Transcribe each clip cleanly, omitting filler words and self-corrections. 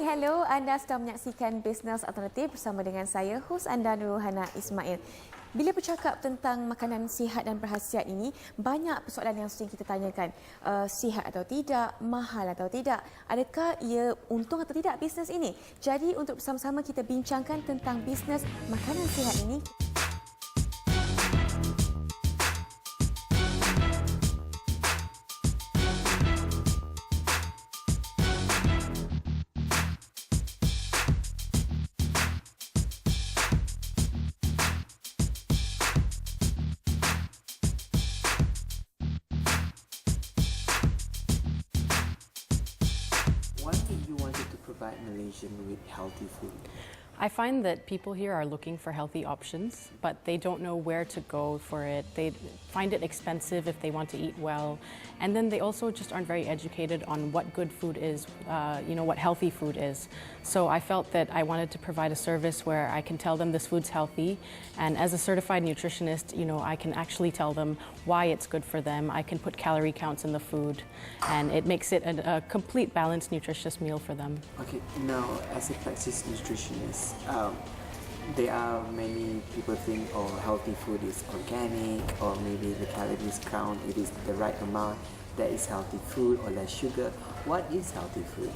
hello. Anda sedang menyaksikan Bisnes Alternatif bersama dengan saya, hos anda Nurhana Ismail. Bila bercakap tentang makanan sihat dan berkhasiat ini, banyak persoalan yang sering kita tanyakan. Sihat atau tidak, mahal atau tidak, adakah ia untung atau tidak bisnes ini? Jadi untuk bersama-sama kita bincangkan tentang bisnes makanan sihat ini. Why did you wanted to provide Malaysian with healthy food? I find that people here are looking for healthy options, but they don't know where to go for it. They find it expensive if they want to eat well. And then they also just aren't very educated on what good food is, what healthy food is. So I felt that I wanted to provide a service where I can tell them this food's healthy. And as a certified nutritionist, I can actually tell them why it's good for them. I can put calorie counts in the food, and it makes it a complete balanced, nutritious meal for them. Okay, now as a practice nutritionist, there are many people think, healthy food is organic, or maybe the calories count, it is the right amount, that is healthy food, or less sugar. What is healthy food?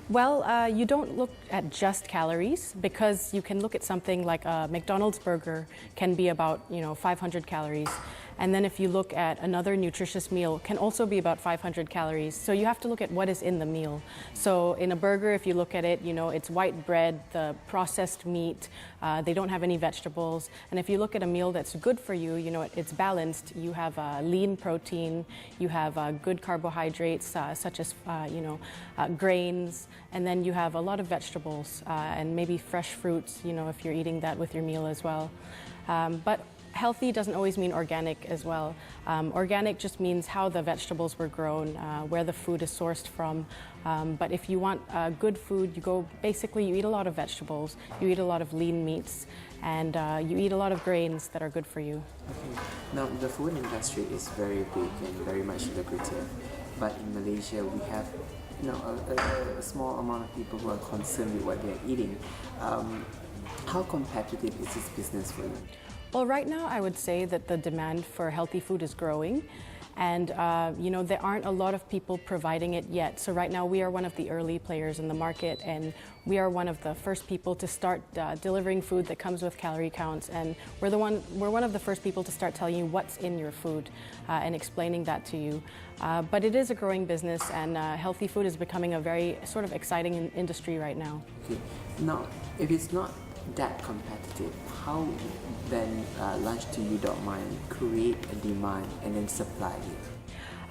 Well, you don't look at just calories, because you can look at something like a McDonald's burger can be about 500 calories. And then if you look at another nutritious meal, can also be about 500 calories. So you have to look at what is in the meal. So in a burger, if you look at it, it's white bread, the processed meat, they don't have any vegetables. And if you look at a meal that's good for you, it's balanced. You have lean protein, you have good carbohydrates such as grains, and then you have a lot of vegetables and maybe fresh fruits, if you're eating that with your meal as well. But healthy doesn't always mean organic as well. Organic just means how the vegetables were grown, where the food is sourced from. But if you want good food, you eat a lot of vegetables, you eat a lot of lean meats, and you eat a lot of grains that are good for you. Okay. Now, the food industry is very big and very much lucrative. But in Malaysia, we have a small amount of people who are concerned with what they are eating. How competitive is this business for you? Well, right now I would say that the demand for healthy food is growing, and there aren't a lot of people providing it yet. So right now we are one of the early players in the market, and we are one of the first people to start delivering food that comes with calorie counts, and we're one of the first people to start telling you what's in your food and explaining that to you. But it is a growing business, and healthy food is becoming a very sort of exciting industry right now. Okay. Now, if it's not that competitive, how then lunch2you.my create a demand and then supply it?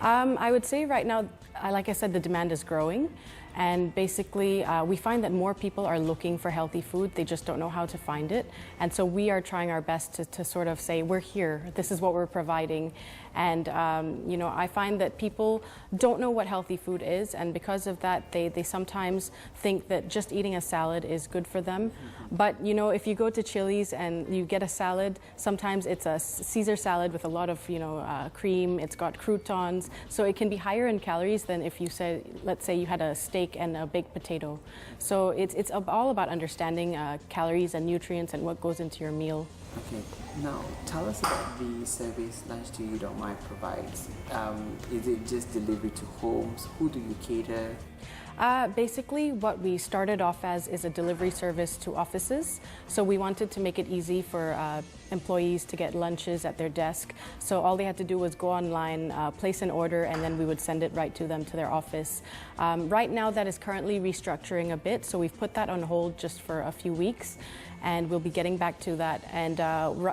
I would say right now, like I said, the demand is growing, and basically we find that more people are looking for healthy food. They just don't know how to find it, and so we are trying our best to sort of say, we're here, this is what we're providing. And I find that people don't know what healthy food is, and because of that they sometimes think that just eating a salad is good for them. But if you go to Chili's and you get a salad, sometimes it's a Caesar salad with a lot of cream, it's got croutons, so it can be higher in calories than if you said, let's say you had a steak and a baked potato. So it's all about understanding calories and nutrients and what goes into your meal. Okay, now tell us about the service lunch2you.my provides. Is it just delivery to homes? Who do you cater? Basically, what we started off as is a delivery service to offices. So we wanted to make it easy for employees to get lunches at their desk. So all they had to do was go online, place an order, and then we would send it right to them to their office. Right now, that is currently restructuring a bit, so we've put that on hold just for a few weeks, and we'll be getting back to that. And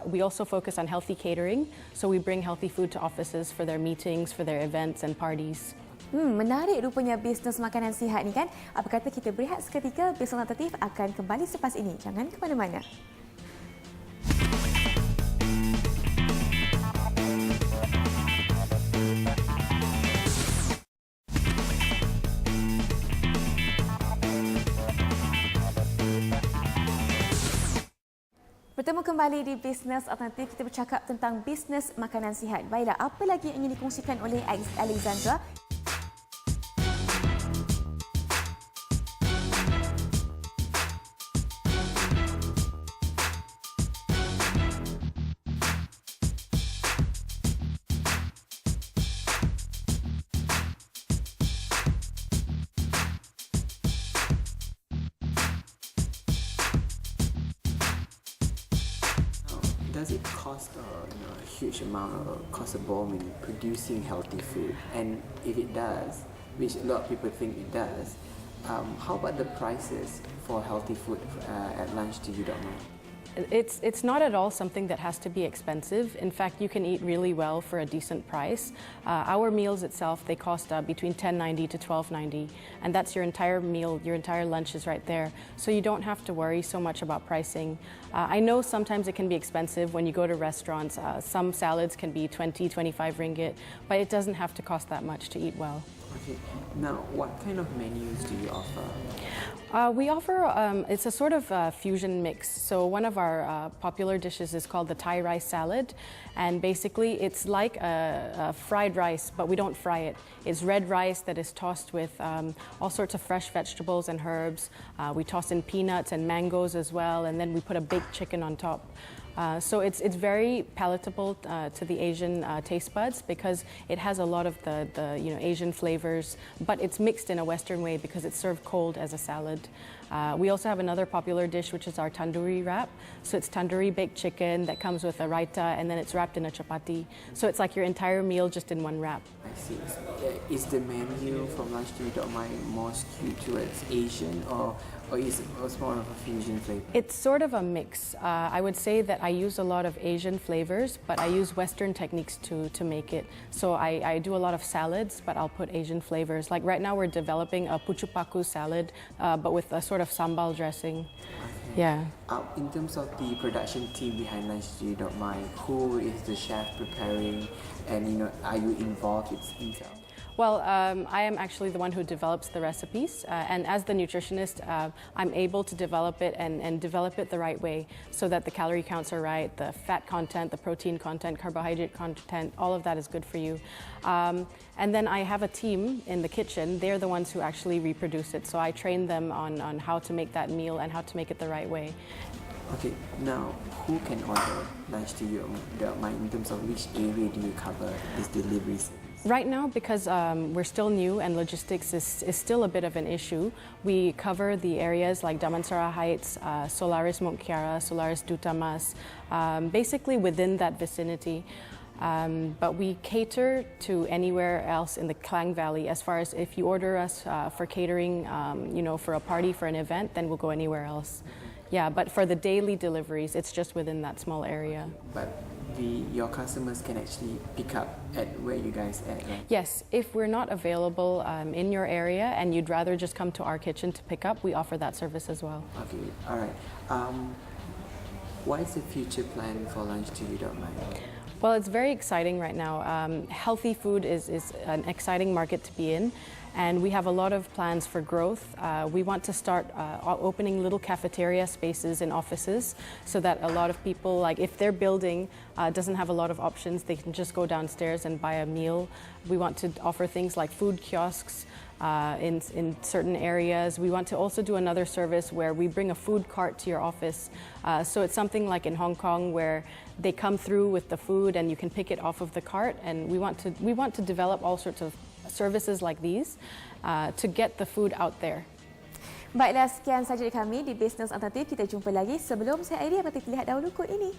we also focus on healthy catering, so we bring healthy food to offices for their meetings, for their events and parties. Menarik rupanya bisnes makanan sihat ni kan. Apa kata kita berehat seketika, Bisnes Alternatif akan kembali selepas ini. Jangan ke mana-mana. Bertemu kembali di Bisnes Alternatif, kita bercakap tentang bisnes makanan sihat. Baiklah, apa lagi yang ingin dikongsikan oleh Alexandra? does it cost a huge amount or cost a bomb in producing healthy food? And if it does, which a lot of people think it does, how about the prices for healthy food at lunch to you, Dr. It's not at all something that has to be expensive. In fact, you can eat really well for a decent price. Our meals itself, they cost between $10.90 to $12.90, and that's your entire meal, your entire lunch is right there. So you don't have to worry so much about pricing. I know sometimes it can be expensive when you go to restaurants. Some salads can be 20, 25 ringgit, but it doesn't have to cost that much to eat well. Okay. Now, what kind of menus do you offer? We offer, it's a sort of fusion mix. So one of our popular dishes is called the Thai rice salad. And basically it's like a fried rice, but we don't fry it. It's red rice that is tossed with all sorts of fresh vegetables and herbs. We toss in peanuts and mangoes as well, and then we put a baked chicken on top. So it's very palatable to the Asian taste buds because it has a lot of the Asian flavors, but it's mixed in a Western way because it's served cold as a salad. We also have another popular dish, which is our Tandoori Wrap. So it's tandoori baked chicken that comes with a raita, and then it's wrapped in a chapati. So it's like your entire meal just in one wrap. I see. Is the menu from lunch to eat more skewed towards Asian, or is it more of a fusion flavor? It's sort of a mix. I would say that I use a lot of Asian flavors, but I use Western techniques to make it. So I do a lot of salads, but I'll put Asian flavors. Like right now we're developing a puchu paku salad, but with a sort of sambal dressing. Okay. Yeah. In terms of the production team behind Lunch to You Don't Mind, who is the chef preparing, and are you involved itself? Well, I am actually the one who develops the recipes, and as the nutritionist, I'm able to develop it and develop it the right way so that the calorie counts are right, the fat content, the protein content, carbohydrate content, all of that is good for you. And then I have a team in the kitchen. They're the ones who actually reproduce it, so I train them on how to make that meal and how to make it the right way. Okay, now who can order Lunch to You Don't Mind in terms of which area do you cover this delivery service? Right now, because we're still new and logistics is still a bit of an issue, we cover the areas like Damansara Heights, Solaris Mont Kiara, Solaris Dutamas, basically within that vicinity. But we cater to anywhere else in the Klang Valley. As far as if you order us for catering, for a party, for an event, then we'll go anywhere else. Yeah, but for the daily deliveries, it's just within that small area. But your customers can actually pick up at where you guys at, right? Yes, if we're not available in your area and you'd rather just come to our kitchen to pick up, we offer that service as well. Okay, all right. What is the future plan for Lunch to You Don't Mind? Well, it's very exciting right now. Healthy food is an exciting market to be in, and we have a lot of plans for growth. We want to start opening little cafeteria spaces in offices so that a lot of people, like if their building doesn't have a lot of options, they can just go downstairs and buy a meal. We want to offer things like food kiosks in certain areas. We want to also do another service where we bring a food cart to your office. So it's something like in Hong Kong where they come through with the food and you can pick it off of the cart. And we want to develop all sorts of services like these to get the food out there. Baiklah, sekian saja dari kami di Bisnes Alternatif. Kita jumpa lagi. Sebelum saya akhiri, mari kita lihat dahulu kod ini.